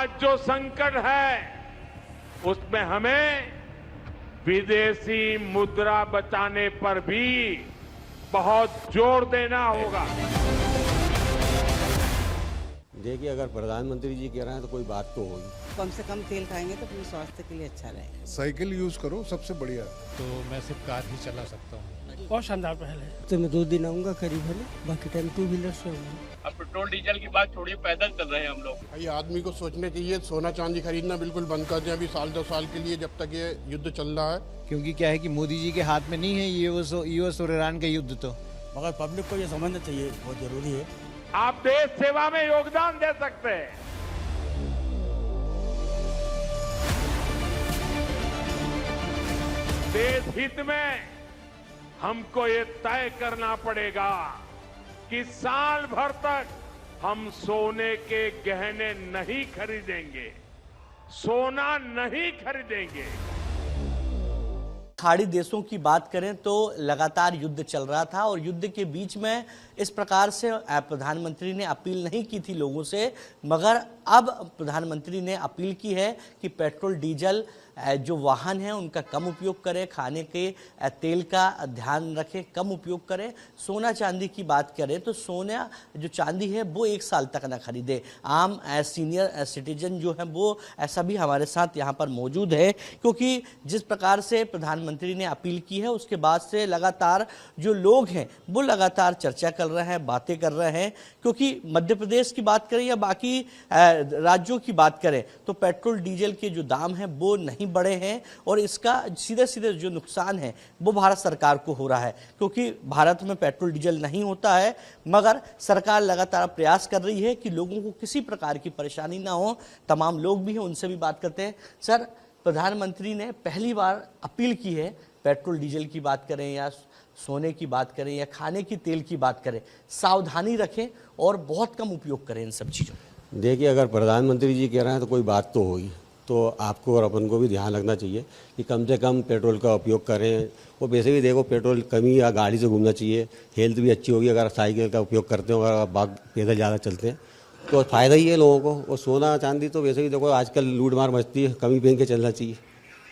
आज जो संकट है उसमें हमें विदेशी मुद्रा बचाने पर भी बहुत जोर देना होगा। देखिए, अगर प्रधानमंत्री जी कह रहे हैं तो कोई बात तो होगी। कम से कम तेल खाएंगे तो अपने स्वास्थ्य के लिए अच्छा रहेगा। साइकिल यूज करो, सबसे बढ़िया। तो मैं सिर्फ कार ही चला सकता हूँ। बहुत शानदार पहल है। तो मैं 2 दिन आऊँगा करीब, है ना, बाकी टाइम 2 व्हीलर से आऊँगा। अब पेट्रोल डीजल की बात छोड़िए, पैदल चल रहे हैं हम लोग। भाई आदमी को सोचना चाहिए, सोना चांदी खरीदना बिल्कुल बंद कर दें अभी 1-2 साल के लिए, जब तक ये युद्ध चल रहा है। क्योंकि क्या है कि मोदी जी के हाथ में नहीं है यूएस और ईरान का युद्ध, तो मगर पब्लिक को ये समझना चाहिए, बहुत जरूरी है। आप देश सेवा में योगदान दे सकते हैं। देश हित में हमको ये तय करना पड़ेगा कि साल भर तक हम सोने के गहने नहीं खरीदेंगे, सोना नहीं खरीदेंगे। खाड़ी देशों की बात करें तो लगातार युद्ध चल रहा था और युद्ध के बीच में इस प्रकार से प्रधानमंत्री ने अपील नहीं की थी लोगों से, मगर अब प्रधानमंत्री ने अपील की है कि पेट्रोल डीजल जो वाहन हैं उनका कम उपयोग करें, खाने के तेल का ध्यान रखें, कम उपयोग करें। सोना चांदी की बात करें तो सोना जो चांदी है वो 1 साल तक ना खरीदे। आम सीनियर सिटीजन जो है वो ऐसा भी हमारे साथ यहाँ पर मौजूद है, क्योंकि जिस प्रकार से प्रधानमंत्री ने अपील की है उसके बाद से लगातार जो लोग हैं वो लगातार चर्चा कर रहे हैं, बातें कर रहे हैं। क्योंकि मध्य प्रदेश की बात करें या बाकी राज्यों की बात करें तो पेट्रोल डीजल के जो दाम हैं वो नहीं बढ़े हैं और इसका सीधे सीधे जो नुकसान है वो भारत सरकार को हो रहा है, क्योंकि भारत में पेट्रोल डीजल नहीं होता है, मगर सरकार लगातार प्रयास कर रही है कि लोगों को किसी प्रकार की परेशानी ना हो। तमाम लोग भी हैं, उनसे भी बात करते हैं। सर, प्रधानमंत्री ने पहली बार अपील की है, पेट्रोल डीजल की बात करें या सोने की बात करें या खाने की तेल की बात करें, सावधानी रखें और बहुत कम उपयोग करें इन सब चीज़ों। देखिए, अगर प्रधानमंत्री जी कह रहे हैं तो कोई बात तो होगी, तो आपको और अपन को भी ध्यान रखना चाहिए कि कम से कम पेट्रोल का उपयोग करें। वो वैसे भी देखो, पेट्रोल कमी या गाड़ी से घूमना चाहिए, हेल्थ भी अच्छी होगी। अगर साइकिल का उपयोग करते हो, अगर आप पैदल ज़्यादा चलते हैं तो फ़ायदा ही है लोगों को। और सोना चांदी तो वैसे भी देखो आजकल लूट मार मचती है, कमी पहन के चलना चाहिए।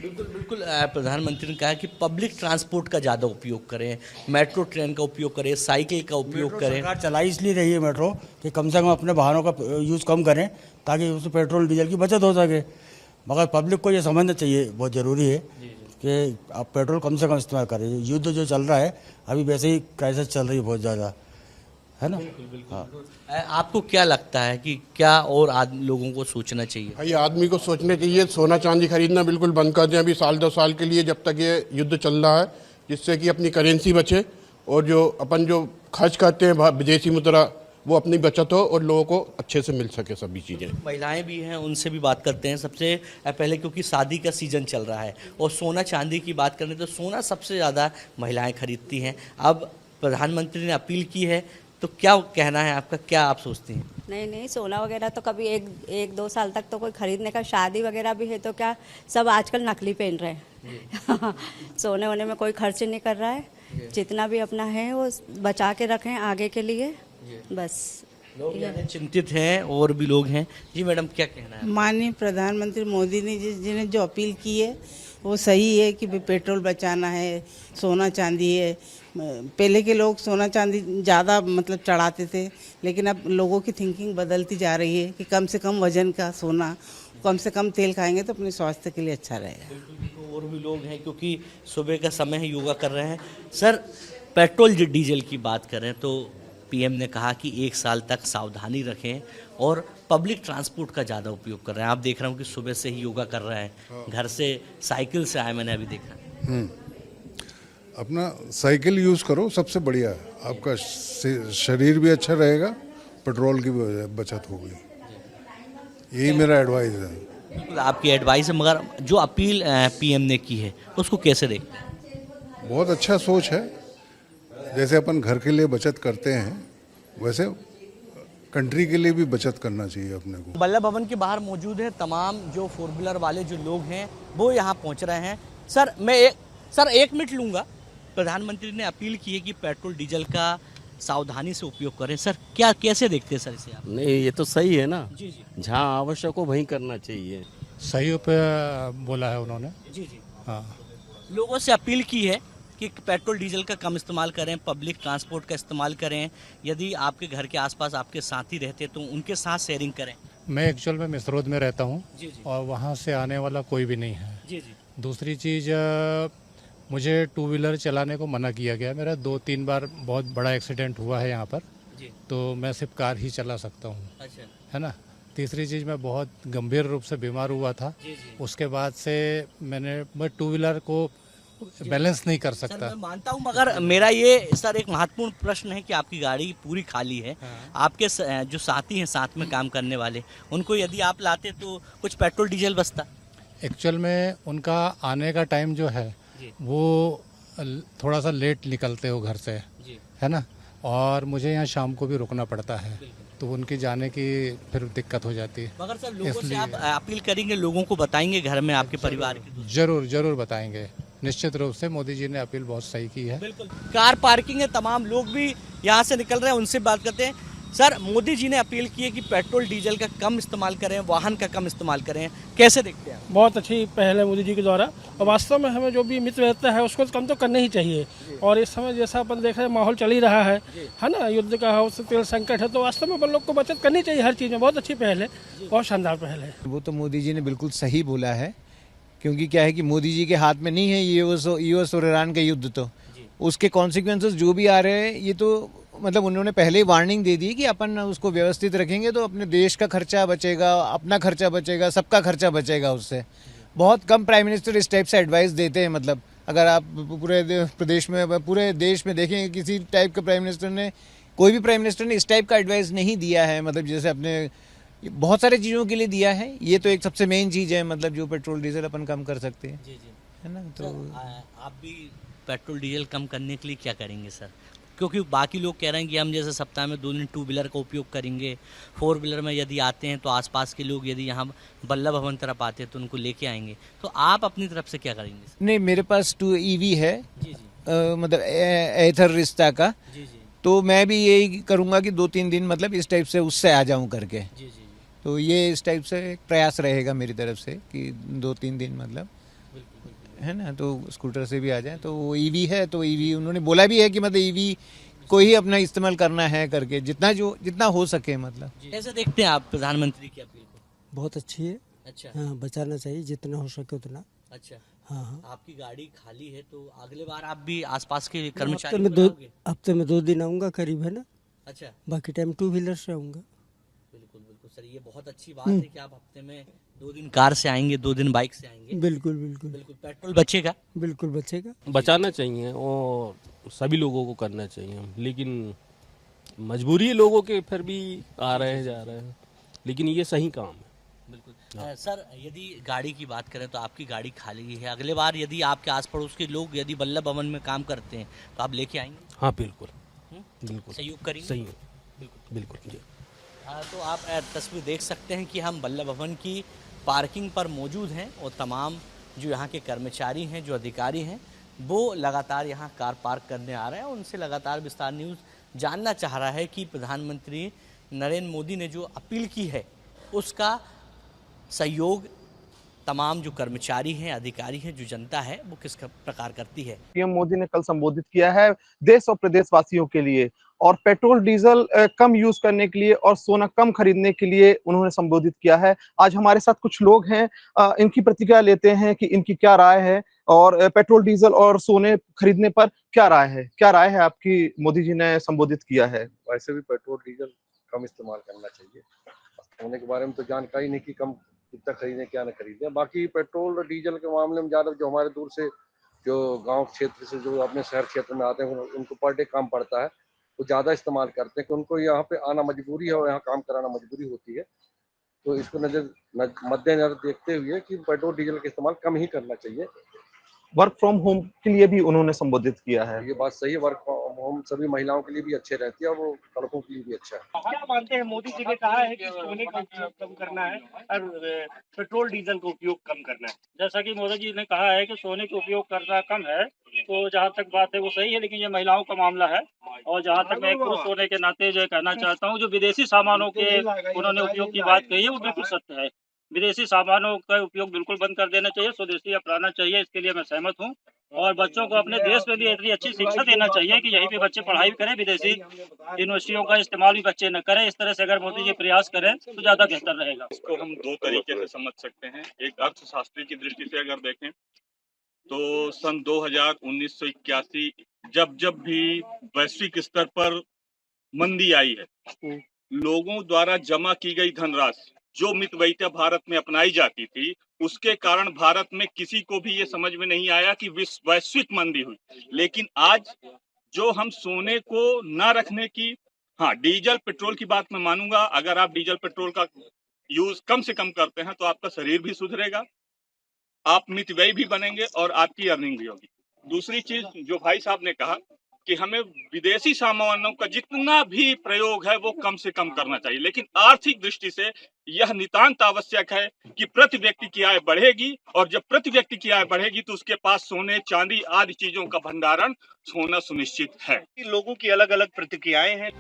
बिल्कुल बिल्कुल। प्रधानमंत्री ने कहा कि पब्लिक ट्रांसपोर्ट का ज़्यादा उपयोग करें, मेट्रो ट्रेन का उपयोग करें, साइकिल का उपयोग करें। सरकार चलाई इसलिए रही है मेट्रो कि कम से कम अपने वाहनों का यूज़ कम करें ताकि उससे पेट्रोल डीजल की बचत हो सके। मगर पब्लिक को ये समझना चाहिए, बहुत ज़रूरी है कि आप पेट्रोल कम से कम इस्तेमाल करें। युद्ध जो चल रहा है अभी, वैसे ही क्राइसिस चल रही है बहुत ज़्यादा, है ना। हाँ। आपको क्या लगता है कि क्या और लोगों को सोचना चाहिए? भाई आदमी को सोचना चाहिए, सोना चांदी खरीदना बिल्कुल बंद कर दें अभी 1-2 साल के लिए, जब तक ये युद्ध चल रहा है, जिससे कि अपनी करेंसी बचे और जो अपन जो खर्च करते हैं विदेशी मुद्रा वो अपनी बचत हो और लोगों को अच्छे से मिल सके सभी चीज़ें। महिलाएं भी हैं, उनसे भी बात करते हैं सबसे पहले, क्योंकि शादी का सीज़न चल रहा है और सोना चांदी की बात करें तो सोना सबसे ज़्यादा महिलाएं खरीदती हैं। अब प्रधानमंत्री ने अपील की है तो क्या कहना है आपका, क्या आप सोचती हैं? नहीं, सोना वगैरह तो कभी 1-2 साल तक तो कोई खरीदने का, शादी वगैरह भी है तो क्या सब आजकल नकली पहन रहे हैं। सोने वोने में कोई खर्च नहीं कर रहा है, जितना भी अपना है वो बचा के रखें आगे के लिए, बस। लोग यानी चिंतित हैं और भी लोग हैं। जी मैडम, क्या कहना है? माननीय प्रधानमंत्री मोदी ने जिन्हें जो अपील की है वो सही है कि पेट्रोल बचाना है, सोना चांदी है। पहले के लोग सोना चांदी ज़्यादा मतलब चढ़ाते थे, लेकिन अब लोगों की थिंकिंग बदलती जा रही है कि कम से कम वजन का सोना, कम से कम तेल खाएंगे तो अपने स्वास्थ्य के लिए अच्छा रहेगा। और भी लोग हैं, क्योंकि सुबह का समय है, योगा कर रहे हैं। सर, पेट्रोल डीजल की बात करें तो पीएम ने कहा कि 1 साल तक सावधानी रखें और पब्लिक ट्रांसपोर्ट का ज़्यादा उपयोग कर रहे हैं। आप देख रहे हो कि सुबह से ही योगा कर रहे हैं, घर से साइकिल से आए, मैंने अभी देखा। अपना साइकिल यूज करो, सबसे बढ़िया है। आपका शरीर भी अच्छा रहेगा, पेट्रोल की भी बचत होगी। यही मेरा एडवाइस है। बिल्कुल आपकी एडवाइस है, मगर जो अपील पीएम ने की है उसको कैसे देखते हैं? बहुत अच्छा सोच है। जैसे अपन घर के लिए बचत करते हैं वैसे कंट्री के लिए भी बचत करना चाहिए अपने को। बल्लभ भवन के बाहर मौजूद है, तमाम जो 4 व्हीलर वाले जो लोग हैं वो यहाँ पहुँच रहे हैं। सर, मैं 1 मिनट लूँगा। प्रधानमंत्री ने अपील की है कि पेट्रोल डीजल का सावधानी से उपयोग करें। सर क्या कैसे देखते हैं सर इसे आप? नहीं, ये तो सही है ना, जी जी जहाँ आवश्यक हो वहीं करना चाहिए। सही पे बोला है उन्होंने। जी जी। हाँ, लोगों से अपील की है कि पेट्रोल डीजल का कम इस्तेमाल करें, पब्लिक ट्रांसपोर्ट का इस्तेमाल करें। यदि आपके घर के आसपास आपके साथी रहते तो उनके साथ शेयरिंग करें। मैं एक्चुअल में मिसरोद में रहता हूँ जी जी और वहाँ से आने वाला कोई भी नहीं है। जी जी दूसरी चीज़, मुझे टू व्हीलर चलाने को मना किया गया। मेरा 2-3 बार बहुत बड़ा एक्सीडेंट हुआ है यहाँ पर, जी। तो मैं सिर्फ कार ही चला सकता हूँ, अच्छा है ना। तीसरी चीज़, मैं बहुत गंभीर रूप से बीमार हुआ था। जी जी। उसके बाद से मैं टू व्हीलर को बैलेंस नहीं कर सर सकता। मैं मानता हूँ, मगर मेरा ये सर एक महत्वपूर्ण प्रश्न है कि आपकी गाड़ी पूरी खाली है। आपके जो साथी हैं साथ में काम करने वाले, उनको यदि आप लाते तो कुछ पेट्रोल डीजल बचता। एक्चुअल में उनका आने का टाइम जो है जी। वो थोड़ा सा लेट निकलते हो घर से, जी। है ना, और मुझे यहाँ शाम को भी रुकना पड़ता है, तो उनकी जाने की फिर दिक्कत हो जाती है। मगर सर लोगों से आप अपील करेंगे, लोगों को बताएंगे घर में आपके परिवार के? जरूर जरूर बताएंगे, निश्चित रूप से। मोदी जी ने अपील बहुत सही की है। बिल्कुल। कार पार्किंग है, तमाम लोग भी यहाँ से निकल रहे हैं, उनसे बात करते हैं। सर मोदी जी ने अपील की है कि पेट्रोल डीजल का कम इस्तेमाल करें, वाहन का कम इस्तेमाल करें, कैसे देखते हैं? बहुत अच्छी पहल है मोदी जी के द्वारा, और वास्तव में हमें जो भी मित्र रहता है उसको कम तो करना ही चाहिए। और इस समय जैसा अपन देख रहे हैं माहौल चल ही रहा है ना, युद्ध का हो, तेल संकट है, तो वास्तव में अपन लोग को बचत करनी चाहिए हर चीज़ में। बहुत अच्छी पहल है, बहुत शानदार पहल है। वो तो मोदी जी ने बिल्कुल सही बोला है, क्योंकि क्या है कि मोदी जी के हाथ में नहीं है यूएस और ईरान का युद्ध, तो उसके कॉन्सिक्वेंसेस जो भी आ रहे हैं, ये तो मतलब उन्होंने पहले ही वार्निंग दे दी कि अपन उसको व्यवस्थित रखेंगे तो अपने देश का खर्चा बचेगा, अपना खर्चा बचेगा, सबका खर्चा बचेगा उससे। बहुत कम प्राइम मिनिस्टर इस टाइप से एडवाइस देते हैं। मतलब अगर आप पूरे देश में देखेंगे, किसी टाइप का प्राइम मिनिस्टर ने, कोई भी प्राइम मिनिस्टर ने इस टाइप का एडवाइस नहीं दिया है। मतलब जैसे अपने बहुत सारे चीज़ों के लिए दिया है, ये तो एक सबसे मेन चीज़ है, मतलब जो पेट्रोल डीजल अपन कम कर सकते हैं। जी जी। है ना। तो आप भी पेट्रोल डीजल कम करने के लिए क्या करेंगे सर? क्योंकि बाकी लोग कह रहे हैं कि हम जैसे सप्ताह में 2 दिन टू व्हीलर का उपयोग करेंगे, 4 व्हीलर में यदि आते हैं तो आसपास के लोग यदि यहाँ बल्लभ भवन तरफ आते हैं तो उनको लेके आएंगे, तो आप अपनी तरफ से क्या करेंगे? नहीं, मेरे पास 2 EV है, जी जी मतलब एथर रिश्ता का, जी जी तो मैं भी यही करूँगा कि 2-3 दिन मतलब इस टाइप से उससे आ जाऊँ करके। जी जी। तो ये इस टाइप से एक प्रयास रहेगा मेरी तरफ से कि 2-3 दिन मतलब, है ना, तो स्कूटर से भी आ जाए। तो वो ईवी है, तो ईवी उन्होंने बोला भी है कि मतलब ईवी को ही अपना इस्तेमाल करना है करके, जितना हो सके। मतलब कैसे देखते हैं आप प्रधानमंत्री की अपील को? बहुत अच्छी है। अच्छा हाँ, बचाना चाहिए जितना हो सके उतना। अच्छा। हाँ हाँ। आपकी गाड़ी खाली है तो अगले बार आप भी आसपास के कर्मचारी हफ्ते में 2 दिन आऊँगा करीब, है ना। अच्छा, बाकी टाइम 2 व्हीलर से आऊँगा। बिल्कुल बिल्कुल सर, ये बहुत अच्छी बात है कि आप हफ्ते में 2 दिन कार से आएंगे, 2 दिन बाइक से आएंगे। बिल्कुल बिल्कुल बिल्कुल पेट्रोल बचेगा। बिल्कुल बचेगा। बचाना चाहिए और सभी लोगों को करना चाहिए, लेकिन मजबूरी है लोगों के, फिर भी आ रहे हैं जा रहे हैं, लेकिन ये सही काम है। बिल्कुल सर, यदि गाड़ी की बात करें तो आपकी गाड़ी खाली है, अगले बार यदि आपके आस पड़ोस के लोग यदि बल्लभ भवन में काम करते हैं तो आप लेके आएंगे? हाँ बिल्कुल, बिल्कुल सहयोग करेंगे। सही है, बिल्कुल जी। तो आप तस्वीर देख सकते हैं कि हम बल्लभ भवन की पार्किंग पर मौजूद हैं और तमाम जो यहाँ के कर्मचारी हैं, जो अधिकारी हैं, वो लगातार यहाँ कार पार्क करने आ रहे हैं। उनसे लगातार विस्तार न्यूज़ जानना चाह रहा है कि प्रधानमंत्री नरेंद्र मोदी ने जो अपील की है उसका सहयोग तमाम जो कर्मचारी हैं, अधिकारी हैं, जो जनता है, वो किस प्रकार करती है। पीएम मोदी ने कल संबोधित किया है देश और प्रदेशवासियों के लिए, और पेट्रोल डीजल कम यूज करने के लिए और सोना कम खरीदने के लिए उन्होंने संबोधित किया है। आज हमारे साथ कुछ लोग हैं, इनकी प्रतिक्रिया लेते हैं कि इनकी क्या राय है और पेट्रोल डीजल और सोने खरीदने पर क्या राय है। क्या राय है आपकी? मोदी जी ने संबोधित किया है। वैसे भी पेट्रोल डीजल कम इस्तेमाल करना चाहिए। सोने के बारे में तो जानकारी नहीं कि कम कितना खरीदें क्या न खरीदें। बाकी पेट्रोल और डीजल के मामले में ज़्यादा जो हमारे दूर से जो गांव क्षेत्र से जो अपने शहर क्षेत्र में आते हैं उनको पर डे काम पड़ता है, वो ज़्यादा इस्तेमाल करते हैं कि उनको यहाँ पे आना मजबूरी है और यहाँ काम कराना मजबूरी होती है। तो इसको मद्देनजर देखते हुए कि पेट्रोल डीजल का इस्तेमाल कम ही करना चाहिए। वर्क फ्रॉम होम के लिए भी उन्होंने संबोधित किया है। ये बात सही है, वर्क हम सभी महिलाओं के लिए भी अच्छे रहती है और वो लड़कों के लिए भी अच्छा है। क्या मानते हैं, मोदी जी ने कहा है कि सोने का उपयोग कम करना है और पेट्रोल डीजल का उपयोग कम करना है। जैसा कि मोदी जी ने कहा है कि सोने का उपयोग करना कम है, तो जहाँ तक बात है वो सही है, लेकिन ये महिलाओं का मामला है। और जहाँ तक मैं एक पुरुष होने के नाते जो कहना चाहता हूँ, जो विदेशी सामानों के उन्होंने उपयोग की बात कही है वो बिल्कुल सत्य है। विदेशी सामानों का उपयोग बिल्कुल बंद कर देना चाहिए, स्वदेशी अपनाना चाहिए, इसके लिए मैं सहमत हूँ। और बच्चों को अपने देश में भी इतनी अच्छी शिक्षा देना चाहिए कि यहीं पे बच्चे पढ़ाई भी करें, विदेशी यूनिवर्सिटियों का इस्तेमाल भी बच्चे न करें। इस तरह से अगर मोदी जी प्रयास करें तो ज्यादा बेहतर रहेगा। इसको हम दो तरीके से समझ सकते हैं। एक अर्थशास्त्री की दृष्टि से अगर देखें तो सन 1981 जब भी वैश्विक स्तर पर मंदी आई है, लोगों द्वारा जमा की गई धनराशि जो मितव्ययिता भारत में अपनाई जाती थी, उसके कारण भारत में किसी को भी ये समझ में नहीं आया कि वैश्विक मंदी हुई। लेकिन आज जो हम सोने को न रखने की, हाँ डीजल पेट्रोल की बात मैं मानूंगा, अगर आप डीजल पेट्रोल का यूज कम से कम करते हैं तो आपका शरीर भी सुधरेगा, आप मितव्ययी भी बनेंगे और आपकी अर्निंग भी होगी। दूसरी चीज जो भाई साहब ने कहा कि हमें विदेशी सामानों का जितना भी प्रयोग है वो कम से कम करना चाहिए, लेकिन आर्थिक दृष्टि से यह नितांत आवश्यक है कि प्रति व्यक्ति की आय बढ़ेगी, और जब प्रति व्यक्ति की आय बढ़ेगी तो उसके पास सोने चांदी आदि चीजों का भंडारण होना सुनिश्चित है। लोगों की अलग अलग प्रतिक्रियाएं हैं।